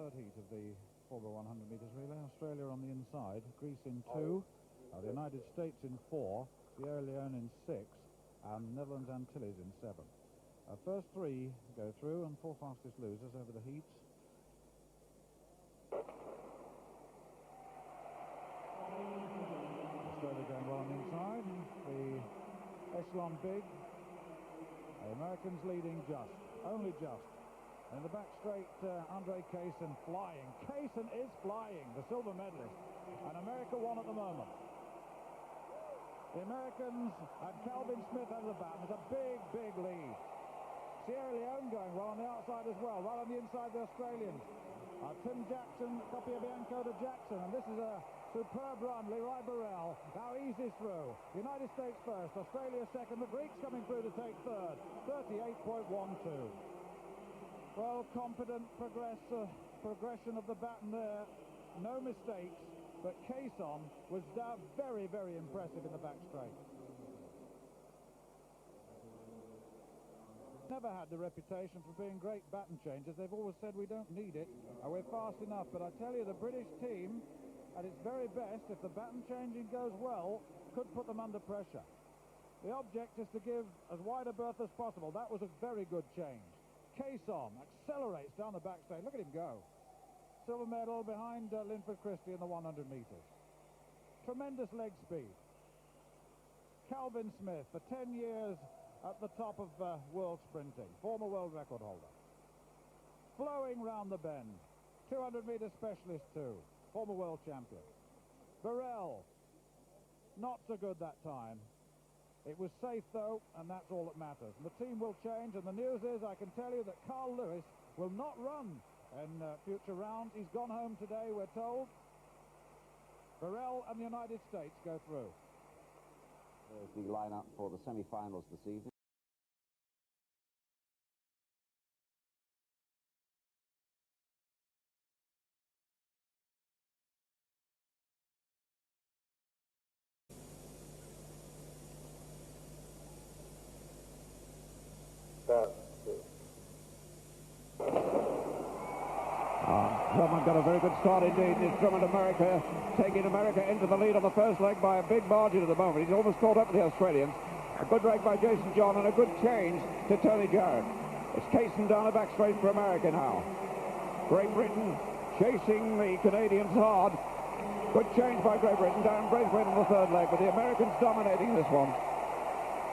third heat of the 4x100 meters relay. Australia on the inside, Greece in 2, the United States in 4, Sierra Leone in 6, and Netherlands Antilles in 7. First 3 go through, and 4 fastest losers over the heats. Australia going well on the inside. The echelon big. The Americans leading just, only just. In the back straight, Cason flying. Cason is flying, the silver medalist. And America won at the moment. The Americans and Calvin Smith over the baton. It's a big, big lead. Sierra Leone going well on the outside as well, right on the inside the Australians. Tim Jackson, Capobianco to Jackson, and this is a superb run. Leroy Burrell now eases through. United States first, Australia second, the Greeks coming through to take third. 38.12. Well, competent progression of the baton there. No mistakes, but Cason was very, very impressive in the back straight. Never had the reputation for being great baton changers. They've always said we don't need it, we're fast enough. But I tell you, the British team, at its very best, if the baton changing goes well, could put them under pressure. The object is to give as wide a berth as possible. That was a very good change. Cason accelerates down the back straight. Look at him go. Silver medal behind Linford Christie in the 100 meters. Tremendous leg speed. Calvin Smith, for 10 years at the top of world sprinting, former world record holder. Flowing round the bend, 200-meter specialist too, former world champion. Burrell, not so good that time. It was safe though, and that's all that matters. And the team will change, and the news is, I can tell you that Carl Lewis will not run in future rounds. He's gone home today, we're told. Burrell and the United States go through. There's the lineup for the semi-finals this evening. Drummond got a very good start indeed. It's Drummond America, taking America into the lead on the first leg by a big margin at the moment. He's almost caught up with the Australians. A good break by Jason John and a good change to Tony Jarrett. It's Cason down the back straight for America now. Great Britain chasing the Canadians hard. Good change by Great Britain, down Braithwaite in the third leg, but the Americans dominating this one.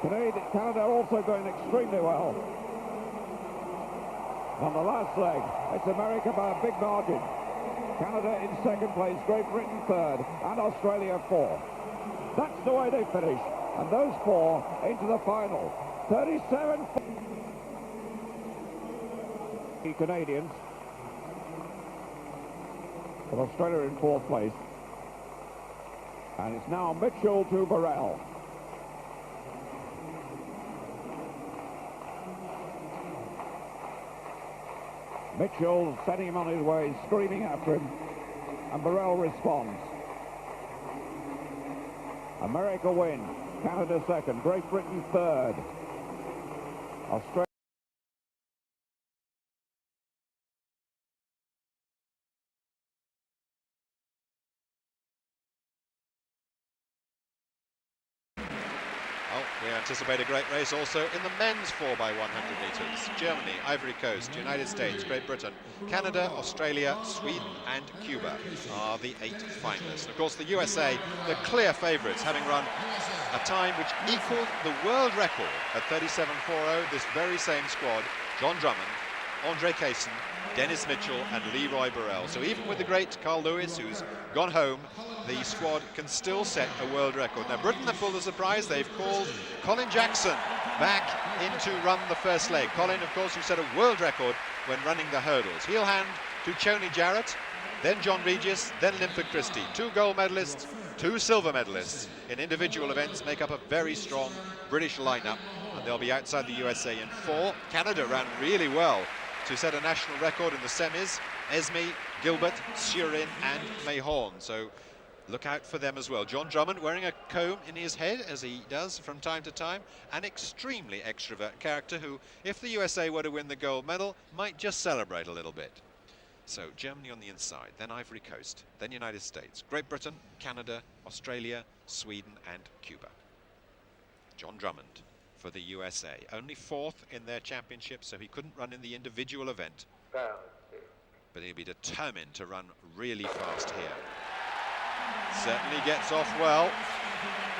Canada also going extremely well. On the last leg, it's America by a big margin. Canada in second place, Great Britain third, and Australia fourth. That's the way they finish. And those 4 into the final. 37. The Canadians. With Australia in fourth place. And it's now Mitchell to Burrell. Mitchell setting him on his way, screaming after him, and Burrell responds. America win, Canada second, Great Britain third, Australia. We anticipate a great race also in the men's 4x100 meters. Germany, Ivory Coast, United States, Great Britain, Canada, Australia, Sweden and Cuba are the 8 finalists. And of course the USA, the clear favourites, having run a time which equalled the world record at 37.40. This very same squad, John Drummond, Andre Cason, Dennis Mitchell and Leroy Burrell. So even with the great Carl Lewis, who's gone home, the squad can still set a world record. Now Britain have pulled a surprise. They've called Colin Jackson back in to run the first leg. Colin, of course, who set a world record when running the hurdles. He'll hand to Tony Jarrett, then John Regis, then Linford Christie. 2 gold medalists, 2 silver medalists in individual events make up a very strong British lineup, and they'll be outside the USA in 4. Canada ran really well to set a national record in the semis. Esme, Gilbert, Surin and Mahorn. So look out for them as well. John Drummond wearing a comb in his head, as he does from time to time. An extremely extrovert character who, if the USA were to win the gold medal, might just celebrate a little bit. So Germany on the inside, then Ivory Coast, then United States, Great Britain, Canada, Australia, Sweden and Cuba. John Drummond for the USA, only 4th in their championship, so he couldn't run in the individual event, but he'll be determined to run really fast here. Certainly gets off well.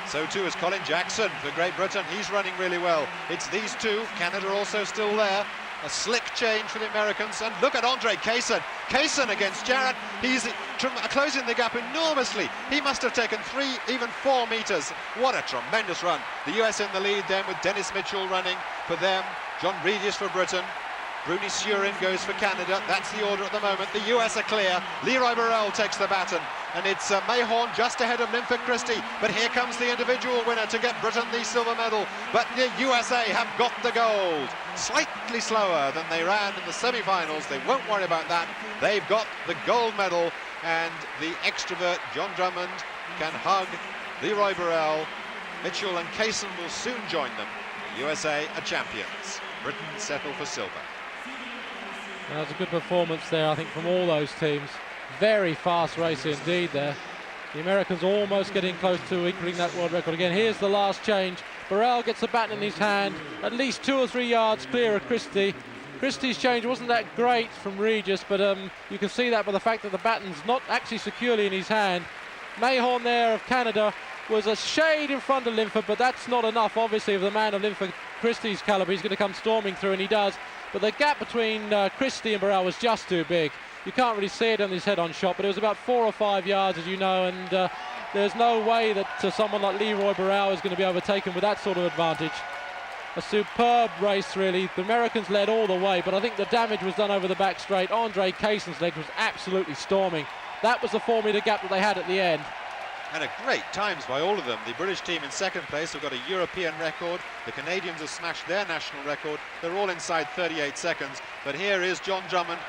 So too is Colin Jackson for Great Britain. He's running really well. It's these two. Canada also still there. A slick change for the Americans. And look at Andre Cason. Cason against Jarrett. He's closing the gap enormously. He must have taken 3, even 4 meters. What a tremendous run. The US in the lead then with Dennis Mitchell running for them. John Regis for Britain. Bruni Surin goes for Canada. That's the order at the moment. The US are clear. Leroy Burrell takes the baton. And it's Mayhorn just ahead of Linford Christie. But here comes the individual winner to get Britain the silver medal. But the USA have got the gold. Slightly slower than they ran in the semi-finals. They won't worry about that. They've got the gold medal. And the extrovert John Drummond can hug Leroy Burrell. Mitchell and Cason will soon join them. The USA are champions. Britain settle for silver. That was a good performance there, I think, from all those teams. Very fast race indeed there. The Americans almost getting close to equaling that world record again. Here's the last change. Burrell gets the baton in his hand, at least 2 or 3 yards clear of Christie. Christie's change wasn't that great from Regis, but you can see that by the fact that the baton's not actually securely in his hand. Mayhorn there of Canada was a shade in front of Linford, but that's not enough, obviously, of the man of Linford Christie's calibre. He's going to come storming through, and he does. But the gap between Christie and Burrell was just too big. You can't really see it on his head-on shot, but it was about 4 or 5 yards, as you know, and there's no way that someone like Leroy Burrell is going to be overtaken with that sort of advantage. A superb race, really. The Americans led all the way, but I think the damage was done over the back straight. Andre Cason's leg was absolutely storming. That was the 4-metre gap that they had at the end. And a great times by all of them. The British team in 2nd place have got a European record. The Canadians have smashed their national record. They're all inside 38 seconds. But here is John Drummond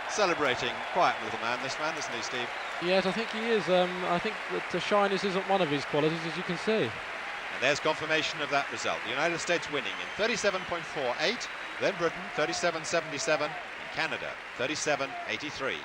celebrating. Quiet little man, this man, isn't he, Steve? Yes, I think he is. I think that shyness isn't one of his qualities, as you can see. And there's confirmation of that result. The United States winning in 37.48, then Britain 37.77, and Canada 37.83.